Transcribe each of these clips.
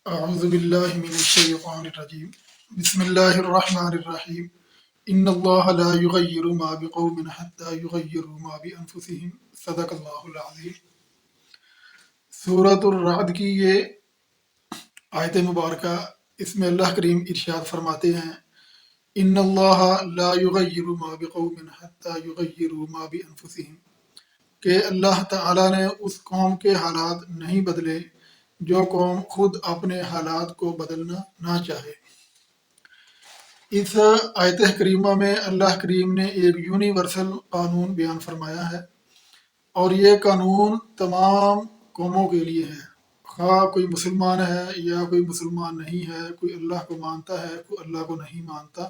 اعوذ باللہ من الشیطان الرجیم بسم اللہ الرحمن الرحیم ان اللہ لا یغیر ما بقوم حتی یغیروا ما بانفسہم صدق اللہ العظیم۔ سورۃ الرعد کی یہ آیت مبارکہ، اس میں اللہ کریم ارشاد فرماتے ہیں ان اللہ لا یغیر ما بقوم حتی یغیروا ما بانفسہم، کہ اللہ تعالیٰ نے اس قوم کے حالات نہیں بدلے جو قوم خود اپنے حالات کو بدلنا نہ چاہے۔ اس آیت کریمہ میں اللہ کریم نے ایک یونیورسل قانون بیان فرمایا ہے، اور یہ قانون تمام قوموں کے لیے ہے، خواہ کوئی مسلمان ہے یا کوئی مسلمان نہیں ہے، کوئی اللہ کو مانتا ہے کوئی اللہ کو نہیں مانتا۔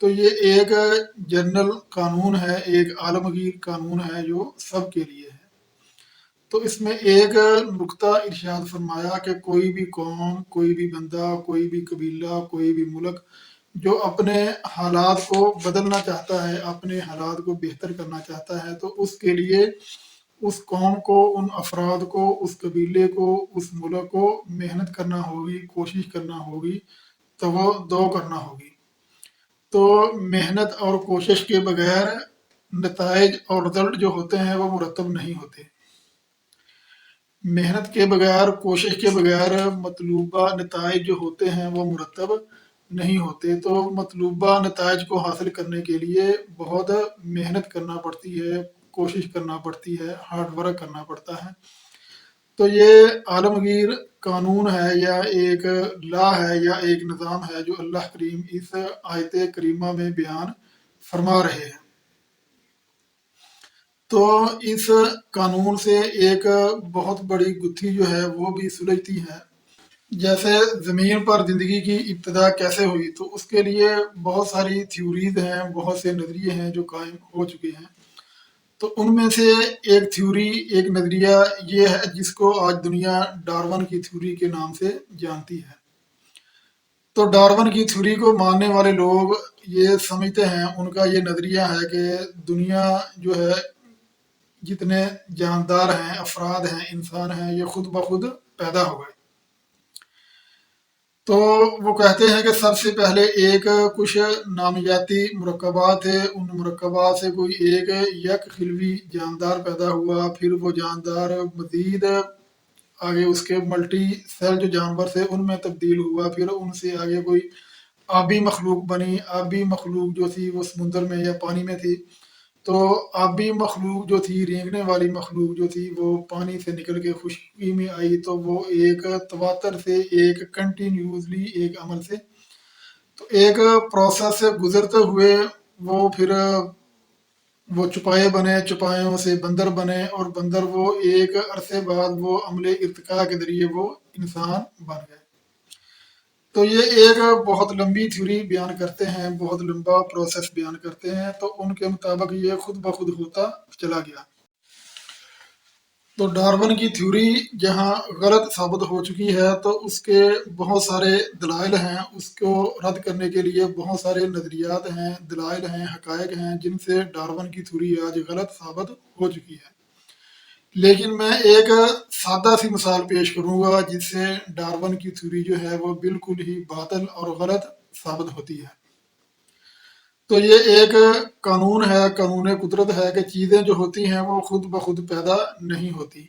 تو یہ ایک جنرل قانون ہے، ایک عالمگیر قانون ہے جو سب کے لیے ہے۔ تو اس میں ایک نقطہ ارشاد فرمایا کہ کوئی بھی قوم، کوئی بھی بندہ، کوئی بھی قبیلہ، کوئی بھی ملک جو اپنے حالات کو بدلنا چاہتا ہے، اپنے حالات کو بہتر کرنا چاہتا ہے، تو اس کے لیے اس قوم کو، ان افراد کو، اس قبیلے کو، اس ملک کو محنت کرنا ہوگی، کوشش کرنا ہوگی، دو کرنا ہوگی۔ تو محنت اور کوشش کے بغیر نتائج اور رزلٹ جو ہوتے ہیں وہ مرتب نہیں ہوتے۔ محنت کے بغیر، کوشش کے بغیر مطلوبہ نتائج جو ہوتے ہیں وہ مرتب نہیں ہوتے۔ تو مطلوبہ نتائج کو حاصل کرنے کے لیے بہت محنت کرنا پڑتی ہے، کوشش کرنا پڑتی ہے، ہارڈ ورک کرنا پڑتا ہے۔ تو یہ عالمگیر قانون ہے، یا ایک لا ہے، یا ایک نظام ہے جو اللہ کریم اس آیت کریمہ میں بیان فرما رہے ہیں۔ تو اس قانون سے ایک بہت بڑی گتھی جو ہے وہ بھی سلجھتی ہے۔ جیسے زمین پر زندگی کی ابتدا کیسے ہوئی، تو اس کے لیے بہت ساری تھیوریز ہیں، بہت سے نظریے ہیں جو قائم ہو چکے ہیں۔ تو ان میں سے ایک تھیوری، ایک نظریہ یہ ہے جس کو آج دنیا ڈارون کی تھیوری کے نام سے جانتی ہے۔ تو ڈارون کی تھیوری کو ماننے والے لوگ یہ سمجھتے ہیں، ان کا یہ نظریہ ہے کہ دنیا جو ہے، جتنے جاندار ہیں، افراد ہیں، انسان ہیں، یہ خود بخود پیدا ہو گئے۔ تو وہ کہتے ہیں کہ سب سے پہلے ایک کچھ نامیاتی مرکبات تھے، ان مرکبات سے کوئی ایک یک خلوی جاندار پیدا ہوا، پھر وہ جاندار مزید آگے اس کے ملٹی سیل جو جانور تھے ان میں تبدیل ہوا، پھر ان سے آگے کوئی آبی مخلوق بنی۔ آبی مخلوق جو تھی وہ سمندر میں یا پانی میں تھی، تو آبی مخلوق جو تھی، رینگنے والی مخلوق جو تھی، وہ پانی سے نکل کے خشکی میں آئی، تو وہ ایک تواتر سے، ایک کنٹینیوسلی ایک عمل سے، تو ایک پروسیس سے گزرتے ہوئے وہ پھر وہ چپائے بنے، چپایوں سے بندر بنے، اور بندر وہ ایک عرصے بعد وہ عمل ارتقاء کے ذریعے وہ انسان بن گئے۔ تو یہ ایک بہت لمبی تھیوری بیان کرتے ہیں، بہت لمبا پروسیس بیان کرتے ہیں۔ تو ان کے مطابق یہ خود بخود ہوتا چلا گیا۔ تو ڈارون کی تھیوری جہاں غلط ثابت ہو چکی ہے، تو اس کے بہت سارے دلائل ہیں، اس کو رد کرنے کے لیے بہت سارے نظریات ہیں، دلائل ہیں، حقائق ہیں، جن سے ڈارون کی تھیوری آج غلط ثابت ہو چکی ہے۔ لیکن میں ایک سادہ سی مثال پیش کروں گا جس سے ڈارون کی تھیوری جو ہے وہ بالکل ہی باطل اور غلط ثابت ہوتی ہے۔ تو یہ ایک قانون ہے، قانون قدرت ہے کہ چیزیں جو ہوتی ہیں وہ خود بخود پیدا نہیں ہوتی۔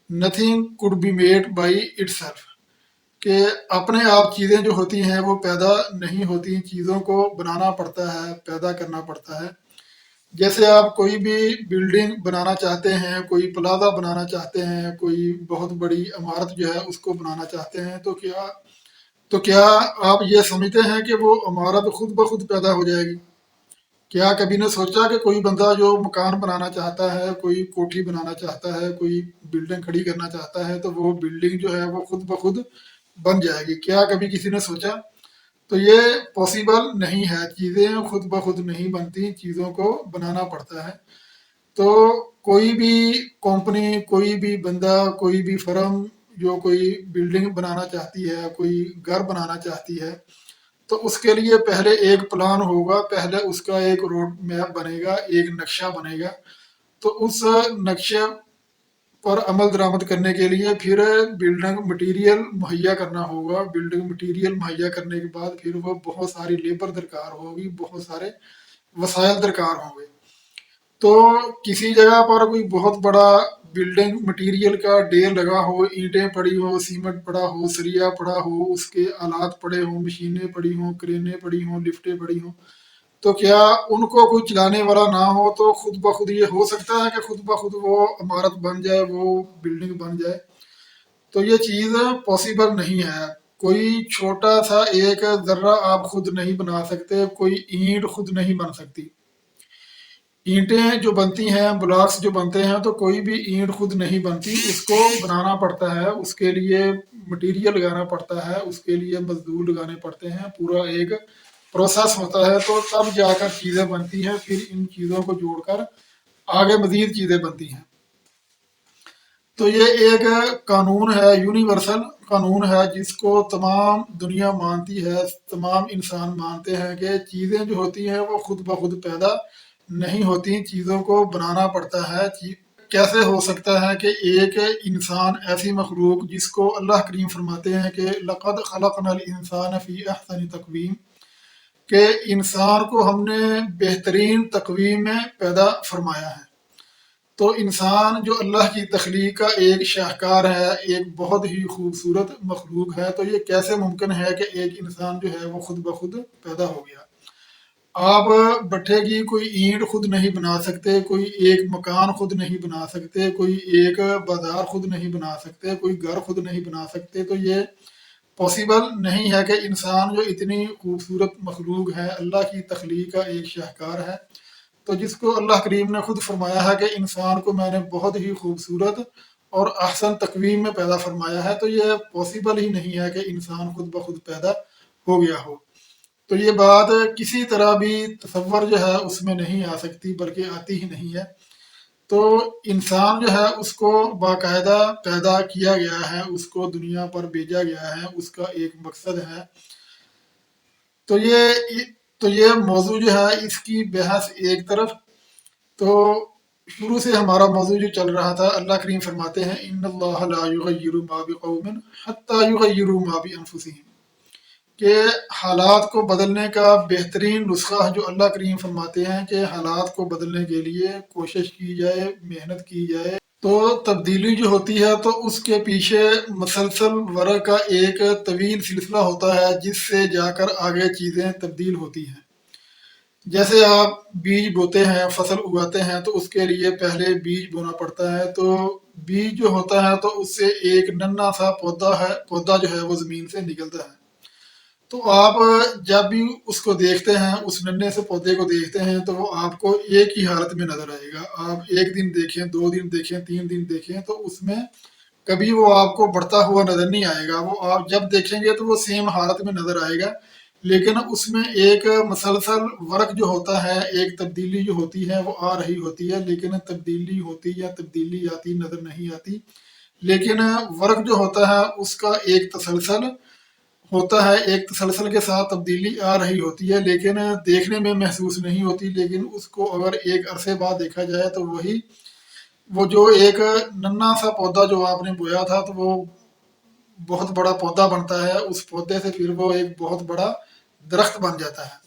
Nothing could be made by itself، کہ اپنے آپ چیزیں جو ہوتی ہیں وہ پیدا نہیں ہوتی، چیزوں کو بنانا پڑتا ہے، پیدا کرنا پڑتا ہے۔ جیسے آپ کوئی بھی بلڈنگ بنانا چاہتے ہیں، کوئی پلازا بنانا چاہتے ہیں، کوئی بہت بڑی عمارت جو ہے اس کو بنانا چاہتے ہیں، تو کیا آپ یہ سمجھتے ہیں کہ وہ عمارت خود بخود پیدا ہو جائے گی؟ کیا کبھی نے سوچا کہ کوئی بندہ جو مکان بنانا چاہتا ہے، کوئی کوٹھی بنانا چاہتا ہے، کوئی بلڈنگ کھڑی کرنا چاہتا ہے، تو وہ بلڈنگ جو ہے وہ خود بخود بن جائے گی؟ کیا کبھی کسی نے سوچا؟ تو یہ پاسبل نہیں ہے، چیزیں خود بخود نہیں بنتی، چیزوں کو بنانا پڑتا ہے۔ تو کوئی بھی کمپنی، کوئی بھی بندہ، کوئی بھی فرم جو کوئی بلڈنگ بنانا چاہتی ہے، کوئی گھر بنانا چاہتی ہے، تو اس کے لیے پہلے ایک پلان ہوگا، پہلے اس کا ایک روڈ میپ بنے گا، ایک نقشہ بنے گا۔ تو اس نقشے پر عمل درآمد کرنے کے لیے پھر بلڈنگ مٹیریل مہیا کرنا ہوگا. بلڈنگ مٹیریل مہیا کرنے کے بعد پھر وہ بہت ساری لیبر درکار ہوگی، بہت سارے وسائل درکار ہوں گے. تو کسی جگہ پر کوئی بہت بڑا بلڈنگ مٹیریل کا ڈھیر لگا ہو، اینٹیں پڑی ہو، سیمنٹ پڑا ہو، سریا پڑا ہو، اس کے آلات پڑے ہوں، مشینیں پڑی ہوں، کرینیں پڑی ہوں، لفٹیں پڑی ہوں، تو کیا ان کو کوئی چلانے والا نہ ہو تو خود بخود یہ ہو سکتا ہے کہ خود بخود وہ عمارت بن جائے، وہ بلڈنگ بن جائے؟ تو یہ چیز پاسبل نہیں ہے. کوئی چھوٹا سا ایک ذرہ آپ خود نہیں بنا سکتے، کوئی اینٹ خود نہیں بن سکتی. اینٹیں جو بنتی ہیں، بلاکس جو بنتے ہیں، تو کوئی بھی اینٹ خود نہیں بنتی، اس کو بنانا پڑتا ہے، اس کے لیے مٹیریل لگانا پڑتا ہے، اس کے لیے مزدور لگانے پڑتے ہیں، پورا ایک پروسیس ہوتا ہے، تو تب جا کر چیزیں بنتی ہیں. پھر ان چیزوں کو جوڑ کر آگے مزید چیزیں بنتی ہیں. تو یہ ایک قانون ہے، یونیورسل قانون ہے، جس کو تمام دنیا مانتی ہے، تمام انسان مانتے ہیں کہ چیزیں جو ہوتی ہیں وہ خود بخود پیدا نہیں ہوتی، چیزوں کو بنانا پڑتا ہے. کیسے ہو سکتا ہے کہ ایک انسان، ایسی مخلوق جس کو اللہ کریم فرماتے ہیں کہ لقد خلقنا الانسان فی احسن تقویم، کہ انسان کو ہم نے بہترین تقویم میں پیدا فرمایا ہے. تو انسان جو اللہ کی تخلیق کا ایک شاہکار ہے، ایک بہت ہی خوبصورت مخلوق ہے، تو یہ کیسے ممکن ہے کہ ایک انسان جو ہے وہ خود بخود پیدا ہو گیا؟ آپ بٹھے کی کوئی اینٹ خود نہیں بنا سکتے، کوئی ایک مکان خود نہیں بنا سکتے، کوئی ایک بازار خود نہیں بنا سکتے، کوئی گھر خود نہیں بنا سکتے. تو یہ پاسبل نہیں ہے کہ انسان جو اتنی خوبصورت مخلوق ہے، اللہ کی تخلیق کا ایک شاہکار ہے، تو جس کو اللہ کریم نے خود فرمایا ہے کہ انسان کو میں نے بہت ہی خوبصورت اور احسن تقویم میں پیدا فرمایا ہے، تو یہ پاسبل ہی نہیں ہے کہ انسان خود بخود پیدا ہو گیا ہو. تو یہ بات کسی طرح بھی تصور جو ہے اس میں نہیں آ سکتی، بلکہ آتی ہی نہیں ہے. تو انسان جو ہے اس کو باقاعدہ پیدا کیا گیا ہے، اس کو دنیا پر بھیجا گیا ہے، اس کا ایک مقصد ہے. تو یہ موضوع جو ہے اس کی بحث ایک طرف. تو شروع سے ہمارا موضوع جو چل رہا تھا، اللہ کریم فرماتے ہیں ان اللہ لا یغیر ما بقوم حتی یغیروا ما بانفسہم، کہ حالات کو بدلنے کا بہترین نسخہ جو اللہ کریم فرماتے ہیں کہ حالات کو بدلنے کے لیے کوشش کی جائے، محنت کی جائے. تو تبدیلی جو ہوتی ہے تو اس کے پیچھے مسلسل ورق کا ایک طویل سلسلہ ہوتا ہے، جس سے جا کر آگے چیزیں تبدیل ہوتی ہیں. جیسے آپ بیج بوتے ہیں، فصل اگاتے ہیں، تو اس کے لیے پہلے بیج بونا پڑتا ہے. تو بیج جو ہوتا ہے تو اس سے ایک ننا سا پودا جو ہے وہ زمین سے نکلتا ہے. تو آپ جب بھی اس کو دیکھتے ہیں، اس ننے سے پودے کو دیکھتے ہیں، تو وہ آپ کو ایک ہی حالت میں نظر آئے گا. آپ ایک دن دیکھیں، 2 دن دیکھیں، 3 دن دیکھیں، تو اس میں کبھی وہ آپ کو بڑھتا ہوا نظر نہیں آئے گا. وہ آپ جب دیکھیں گے تو وہ سیم حالت میں نظر آئے گا، لیکن اس میں ایک مسلسل ورق جو ہوتا ہے، ایک تبدیلی جو ہوتی ہے وہ آ رہی ہوتی ہے، لیکن تبدیلی ہوتی یا تبدیلی آتی نظر نہیں آتی. لیکن ورق جو ہوتا ہے اس کا ایک تسلسل ہوتا ہے، ایک تسلسل کے ساتھ تبدیلی آ رہی ہوتی ہے، لیکن دیکھنے میں محسوس نہیں ہوتی. لیکن اس کو اگر ایک عرصے بعد دیکھا جائے تو وہ جو ایک ننا سا پودا جو آپ نے بویا تھا، تو وہ بہت بڑا پودا بنتا ہے. اس پودے سے پھر وہ ایک بہت بڑا درخت بن جاتا ہے.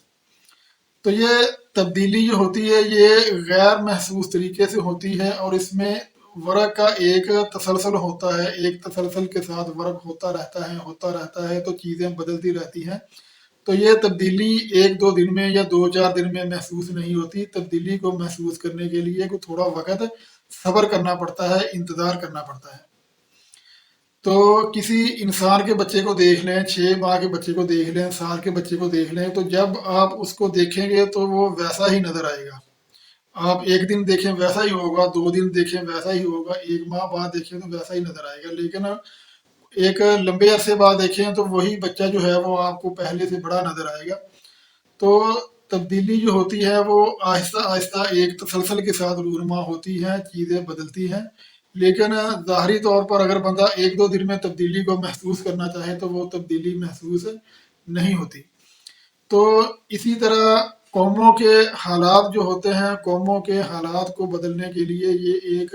تو یہ تبدیلی جو ہوتی ہے یہ غیر محسوس طریقے سے ہوتی ہے، اور اس میں ورق کا ایک تسلسل ہوتا ہے، ایک تسلسل کے ساتھ ورق ہوتا رہتا ہے تو چیزیں بدلتی رہتی ہیں. تو یہ تبدیلی 1-2 دن میں یا 2-4 دن میں محسوس نہیں ہوتی. تبدیلی کو محسوس کرنے کے لیے کو تھوڑا وقت صبر کرنا پڑتا ہے، انتظار کرنا پڑتا ہے. تو کسی انسان کے بچے کو دیکھ لیں، 6 ماہ کے بچے کو دیکھ لیں، سال کے بچے کو دیکھ لیں، تو جب آپ اس کو دیکھیں گے تو وہ ویسا ہی نظر آئے گا. آپ ایک دن دیکھیں ویسا ہی ہوگا، 2 دن دیکھیں ویسا ہی ہوگا، 1 ماہ بعد دیکھیں تو ویسا ہی نظر آئے گا. لیکن ایک لمبے عرصے بعد دیکھیں تو وہی بچہ جو ہے وہ آپ کو پہلے سے بڑا نظر آئے گا. تو تبدیلی جو ہوتی ہے وہ آہستہ آہستہ ایک تسلسل کے ساتھ رونما ہوتی ہے، چیزیں بدلتی ہیں. لیکن ظاہری طور پر اگر بندہ 1-2 دن میں تبدیلی کو محسوس کرنا چاہے تو وہ تبدیلی محسوس نہیں ہوتی. تو اسی طرح قوموں کے حالات جو ہوتے ہیں، قوموں کے حالات کو بدلنے کے لیے یہ ایک